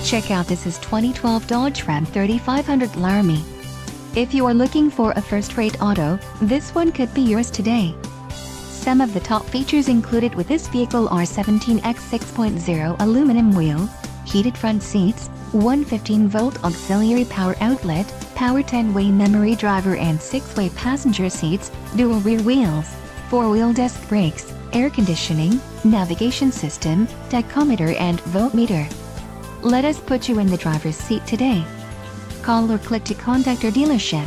Check out this is 2012 Dodge Ram 3500 Laramie. If you are looking for a first-rate auto, this one could be yours today. Some of the top features included with this vehicle are 17x 6.0 aluminum wheels, heated front seats, 115-volt auxiliary power outlet, power 10-way memory driver and 6-way passenger seats, dual rear wheels, 4-wheel disc brakes, air conditioning, navigation system, tachometer and voltmeter. Let us put you in the driver's seat today. Call or click to contact our dealership.